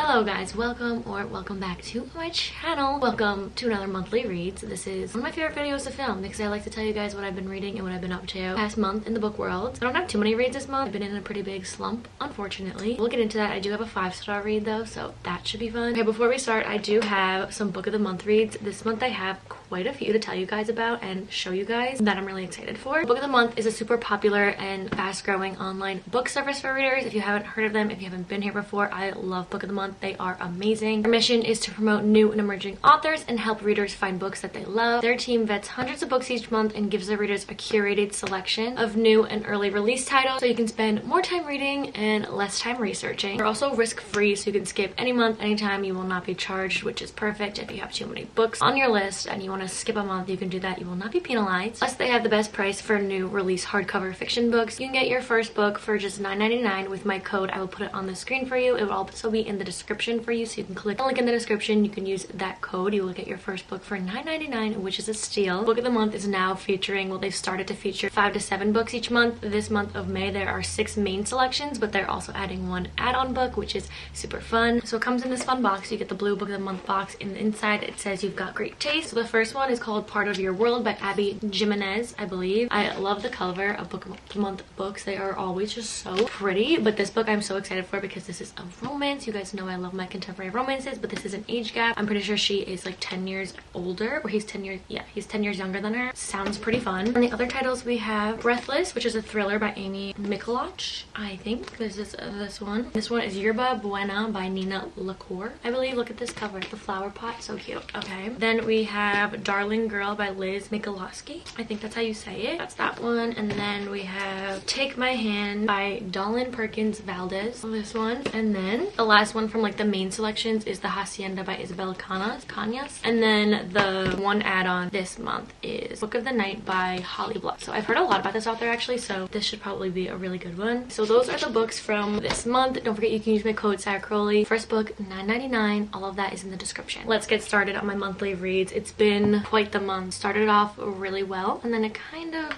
Hello guys, welcome back to my channel. Welcome to another monthly reads. This is one of my favorite videos to film because I like to tell you guys what I've been reading and what I've been up to past month in the book world. I don't have too many reads this month. I've been in a pretty big slump, unfortunately. We'll get into that. I do have a 5-star read though, so that should be fun. Okay, before we start, I do have some book of the month reads. This month I have quite a few to tell you guys about and show you guys that I'm really excited for. Book of the Month is a super popular and fast-growing online book service for readers. If you haven't heard of them, if you haven't been here before, I love Book of the Month. They are amazing. Their mission is to promote new and emerging authors and help readers find books that they love. Their team vets hundreds of books each month and gives their readers a curated selection of new and early release titles so you can spend more time reading and less time researching. They're also risk-free, so you can skip any month, anytime. You will not be charged, which is perfect if you have too many books on your list and you want to skip a month. You can do that. You will not be penalized. Plus, they have the best price for new release hardcover fiction books. You can get your first book for just $9.99 with my code. I will put it on the screen for you. It will also be in the description for you, so you can click the link in the description. You can use that code. You will get your first book for $9.99, which is a steal. Book of the Month is now featuring, well, they've started to feature 5 to 7 books each month. This month of May, there are 6 main selections, but they're also adding one add-on book, which is super fun. So it comes in this fun box. You get the blue Book of the Month box. In the inside, it says you've got great taste. So the first one is called Part of Your World by Abby Jimenez, I believe. I love the cover of Book of the Month books. They are always just so pretty, but this book I'm so excited for because this is a romance. You guys know I love my contemporary romances, but this is an age gap. I'm pretty sure she is like 10 years older, or he's 10 years, yeah, he's 10 years younger than her. Sounds pretty fun. And the other titles we have Breathless, which is a thriller by Amy Mikuláš. I think this is this one. This one is Yerba Buena by Nina LaCour, I believe. Look at this cover, the flower pot, so cute. Okay, then we have Darling Girl by Liz Mikulášky. I think that's how you say it. That's that one. And then we have Take My Hand by Dollin Perkins Valdez. This one. And then the last one from like the main selections is The Hacienda by Isabel Cañas. And then the one add-on this month is Book of the Night by Holly Block. So I've heard a lot about this author actually, so this should probably be a really good one. So those are the books from this month. Don't forget you can use my code Sarah Crowley. First book $9.99. All of that is in the description. Let's get started on my monthly reads. It's been quite the month. Started off really well and then it kind of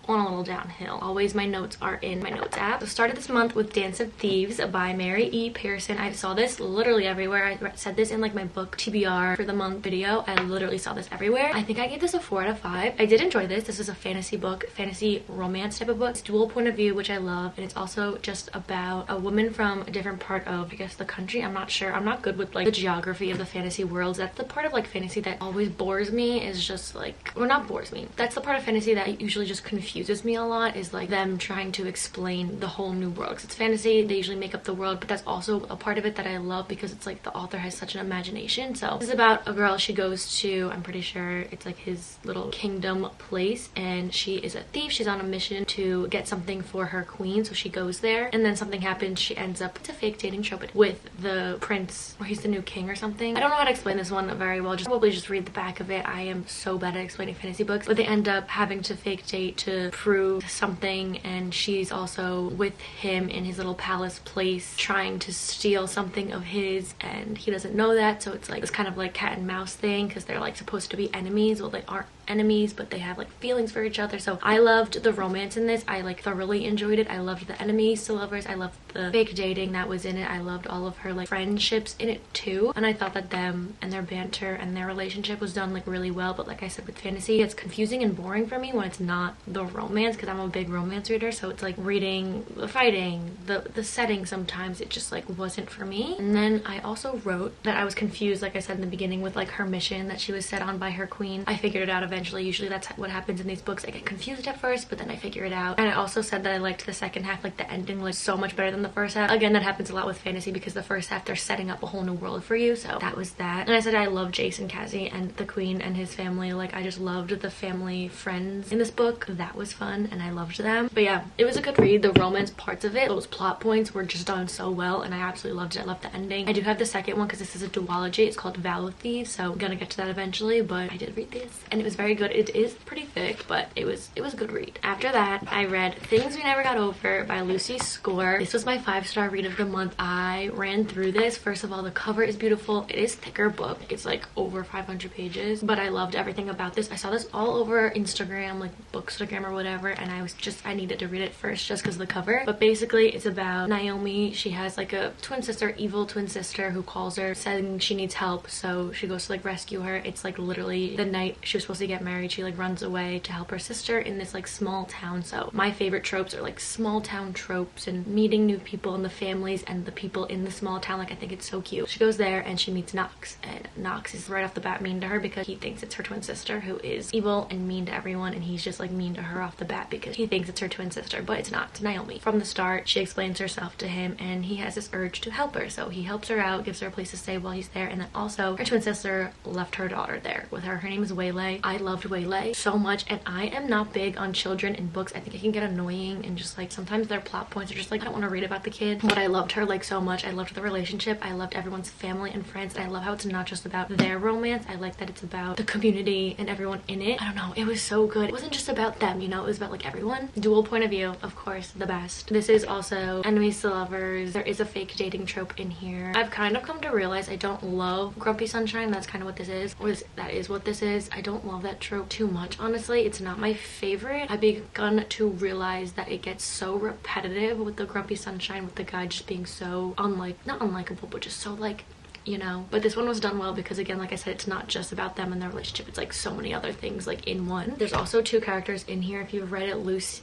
on a little downhill. Always my notes are in my notes app. So started this month with Dance of Thieves by Mary E. Pearson. I saw this literally everywhere. I said this in like my book TBR for the month video. I literally saw this everywhere. I think I gave this a 4 out of 5. I did enjoy this. This is a fantasy book, fantasy romance type of book. It's dual point of view, which I love, and it's also just about a woman from a different part of, I guess, the country. I'm not sure. I'm not good with like the geography of the fantasy worlds. That's the part of like fantasy that always bores me, is just like, or not bores me. That's the part of fantasy that usually just confuses me a lot, is like them trying to explain the whole new world. 'Cause it's fantasy, they usually make up the world, but that's also a part of it that I love because it's like the author has such an imagination. So this is about a girl. She goes to, I'm pretty sure it's like his little kingdom place, and she is a thief. She's on a mission to get something for her queen, so she goes there, and then something happens. She ends up, it's a fake dating trope, with the prince, or he's the new king or something. I don't know how to explain this one very well. Probably just read the back of it. I am so bad at explaining fantasy books, but they end up having to fake date to prove something, and she's also with him in his little palace place trying to steal something of his, and he doesn't know that. So it's like this kind of like cat and mouse thing, because they're like supposed to be enemies. Well, they aren't enemies, but they have like feelings for each other. So I loved the romance in this. I like thoroughly enjoyed it. I loved the enemies to lovers. I loved the fake dating that was in it. I loved all of her like friendships in it too, and I thought that them and their banter and their relationship was done like really well. But like I said, with fantasy, it's confusing and boring for me when it's not the romance, because I'm a big romance reader. So it's like reading the fighting, the setting, sometimes it just like wasn't for me. And then I also wrote that I was confused, like I said in the beginning, with like her mission that she was set on by her queen. I figured it out eventually. Usually that's what happens in these books. I get confused at first, but then I figure it out. And I also said that I liked the second half, like the ending was so much better than the first half. Again, that happens a lot with fantasy because the first half they're setting up a whole new world for you. So that was that. And I said I love Jason Cassie and the queen and his family. Like I just loved the family friends in this book. That was fun and I loved them. But yeah, it was a good read. The romance parts of it, those plot points were just done so well, and I absolutely loved it. I loved the ending. I do have the second one because this is a duology. It's called Vow of Thieves, so I'm gonna get to that eventually, but I did read this and it was very very good. It is pretty thick, but it was a good read. After that, I read Things We Never Got Over by Lucy Score. This was my 5-star read of the month. I ran through this. First of all, the cover is beautiful. It is a thicker book. It's like over 500 pages, but I loved everything about this. I saw this all over Instagram, like Bookstagram or whatever, and I needed to read it first just because of the cover. But basically, it's about Naomi. She has like a twin sister, evil twin sister, who calls her saying she needs help, so she goes to like rescue her. It's like literally the night she was supposed to get married, she like runs away to help her sister in this like small town. So my favorite tropes are like small town tropes and meeting new people and the families and the people in the small town. Like, I think it's so cute. She goes there and she meets Knox, and Knox is right off the bat mean to her because he thinks it's her twin sister who is evil and mean to everyone, and he's just like mean to her off the bat because he thinks it's her twin sister, but it's not. It's Naomi. From the start, she explains herself to him and he has this urge to help her, so he helps her out, gives her a place to stay while he's there. And then also, her twin sister left her daughter there with her. Her name is Waylay. I loved Waylay so much, and I am not big on children in books. I think it can get annoying, and just like sometimes their plot points are just like, I don't want to read about the kid. But I loved her like so much. I loved the relationship. I loved everyone's family and friends, and I love how it's not just about their romance. I like that it's about the community and everyone in it. I don't know, it was so good. It wasn't just about them, you know, it was about like everyone. Dual point of view, of course, the best. This is also enemies to lovers. There is a fake dating trope in here. I've kind of come to realize I don't love Grumpy Sunshine. That's kind of what this is, or that is what this is. I don't love that trope too much, honestly. It's not my favorite. I've begun to realize that it gets so repetitive with the Grumpy Sunshine, with the guy just being so not unlikable, but just so like, you know. But this one was done well because, again, like I said, it's not just about them and their relationship. It's like so many other things like in one. There's also 2 characters in here. If you've read it,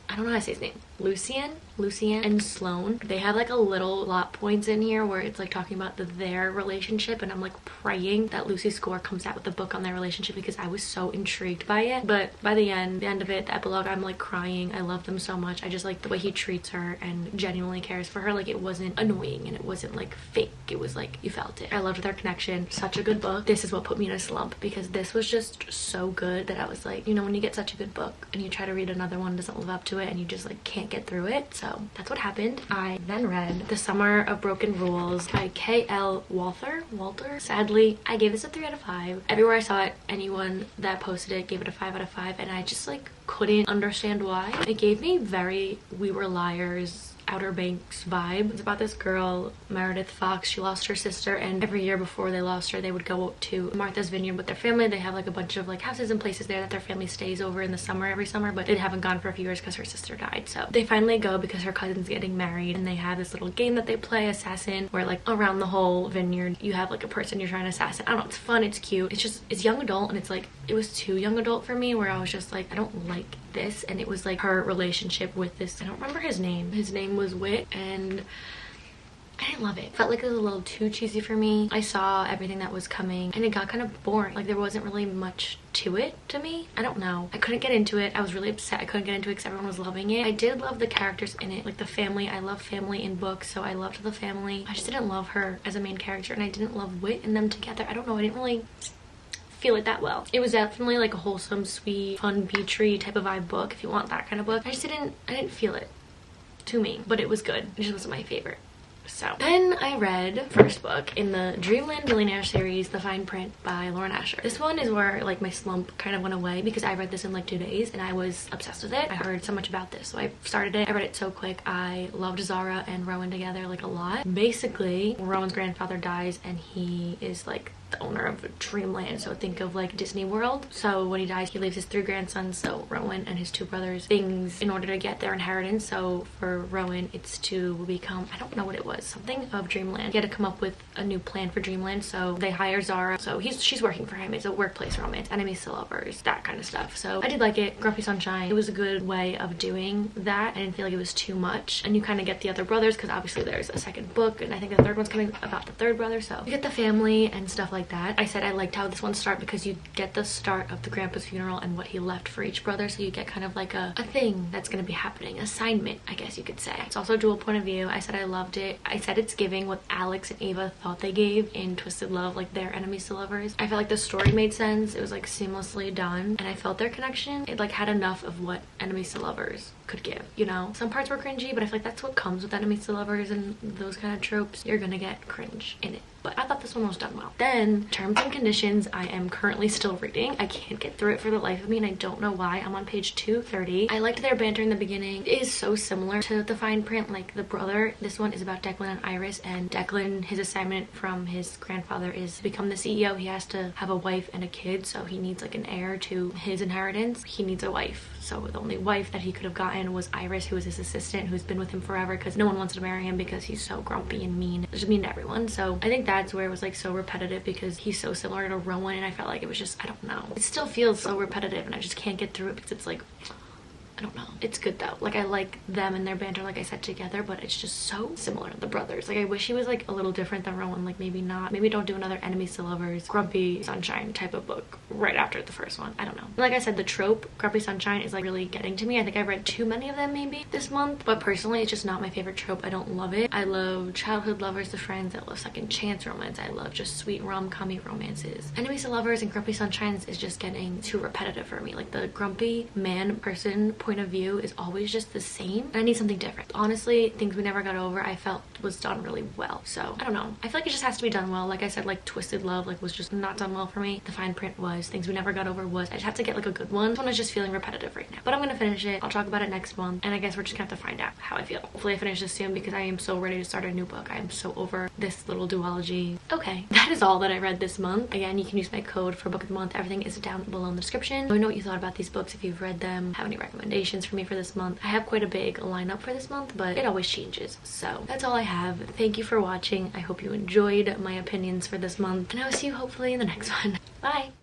I don't know how to say his name. Lucian and Sloane. They have like a little plot points in here where it's like talking about their relationship, and I'm like praying that Lucy Score comes out with a book on their relationship because I was so intrigued by it. But by the end of it, the epilogue, I'm like crying. I love them so much. I just like the way he treats her and genuinely cares for her. Like, it wasn't annoying and it wasn't like fake. It was like you felt it. I loved their connection. Such a good book. This is what put me in a slump because this was just so good that I was like, you know, when you get such a good book and you try to read another one, doesn't live up to it, and you just like can't get through it. So that's what happened. I then read The Summer of Broken Rules by K.L. Walther. Sadly, I gave this a 3 out of 5. Everywhere I saw it, anyone that posted it gave it a 5 out of 5, and I just like couldn't understand why. It gave me very We Were Liars, Outer Banks vibe. It's about this girl, Meredith Fox. She lost her sister, and every year before they lost her, they would go to Martha's Vineyard with their family. They have like a bunch of like houses and places there that their family stays over in the summer, every summer, but they haven't gone for a few years because her sister died. So they finally go because her cousin's getting married, and they have this little game that they play, Assassin, where like around the whole vineyard you have like a person you're trying to assassin. I don't know, it's fun, it's cute. It's young adult, and it's like, it was too young adult for me, where I was just like, I don't like this. And it was like her relationship with this, I don't remember his name. His name was Whit, and I didn't love it. Felt like it was a little too cheesy for me. I saw everything that was coming and it got kind of boring. Like, there wasn't really much to it to me. I don't know. I couldn't get into it. I was really upset I couldn't get into it because everyone was loving it. I did love the characters in it, like the family. I love family in books, so I loved the family. I just didn't love her as a main character, and I didn't love Whit and them together. I don't know. I didn't really feel it that well. It was definitely like a wholesome, sweet, fun, beachy type of vibe book if you want that kind of book. I didn't feel it to me, but it was good. It just wasn't my favorite. So then I read first book in the Dreamland Billionaire series, The Fine Print by Lauren Asher. This one is where like my slump kind of went away because I read this in like 2 days and I was obsessed with it. I heard so much about this, so I started it. I read it so quick. I loved Zara and Rowan together like a lot. Basically, Rowan's grandfather dies and he is like the owner of Dreamland, so think of like Disney World. So when he dies, he leaves his 3 grandsons, so Rowan and his 2 brothers, things in order to get their inheritance. So for Rowan, it's to become, I don't know what it was, something of Dreamland. He had to come up with a new plan for Dreamland, so they hire Zara. So she's working for him. It's a workplace romance, enemies to lovers, that kind of stuff. So I did like it. Grumpy Sunshine, it was a good way of doing that. I didn't feel like it was too much, and you kind of get the other brothers because obviously there's a second book, and I think the 3rd one's coming about the 3rd brother, so you get the family and stuff like that. I said I liked how this one started because you get the start of the grandpa's funeral and what he left for each brother, so you get kind of like a thing that's going to be happening, assignment, I guess you could say. It's also dual point of view. I said I loved it. I said it's giving what Alex and Ava thought they gave in Twisted Love, like their enemies to lovers. I felt like the story made sense. It was like seamlessly done, and I felt their connection. It like had enough of what enemies to lovers could give, you know? Some parts were cringy, but I feel like that's what comes with enemies to lovers and those kind of tropes. You're gonna get cringe in it. But I thought this one was done well. Then Terms and Conditions, I am currently still reading. I can't get through it for the life of me, and I don't know why. I'm on page 230. I liked their banter in the beginning. It is so similar to the fine print, like the brother. This one is about Declan and Iris, and Declan, his assignment from his grandfather is to become the CEO. He has to have a wife and a kid, so he needs like an heir to his inheritance. He needs a wife. So the only wife that he could have gotten was Iris, who was his assistant, who's been with him forever because no one wants to marry him because he's so grumpy and mean. Just mean to everyone. So I think that's where it was like so repetitive because he's so similar to Rowan, and I felt like it was just, I don't know. It still feels so repetitive and I just can't get through it because it's like, I don't know. It's good though. Like, I like them and their banter, like I said, together, but it's just so similar to the brothers. Like, I wish he was like a little different than Rowan. Like, maybe not. Maybe don't do another enemies to lovers, Grumpy Sunshine type of book right after the first one. I don't know. Like I said, the trope Grumpy Sunshine is like really getting to me. I think I read too many of them maybe this month, but personally it's just not my favorite trope. I don't love it. I love childhood lovers to friends. I love second chance romance. I love just sweet rom-com-y romances. Enemies to lovers and Grumpy Sunshines is just getting too repetitive for me. Like, the grumpy man person point of view is always just the same, and I need something different. Honestly, Things We Never Got Over I felt was done really well, so I don't know. I feel like it just has to be done well. Like I said, like Twisted Love like was just not done well for me. The fine print was. Things We Never Got Over was. I just have to get like a good one. This one is just feeling repetitive right now, but I'm gonna finish it. I'll talk about it next month, and I guess we're just gonna have to find out how I feel. Hopefully I finish this soon because I am so ready to start a new book. I am so over this little duology. Okay, that is all that I read this month. Again, you can use my code for book of the month. Everything is down below in the description. Let me know what you thought about these books, if you've read them, have any recommendations for me for this month. I have quite a big lineup for this month, but it always changes. So that's all I have. Thank you for watching. I hope you enjoyed my opinions for this month, and I will see you hopefully in the next one. Bye!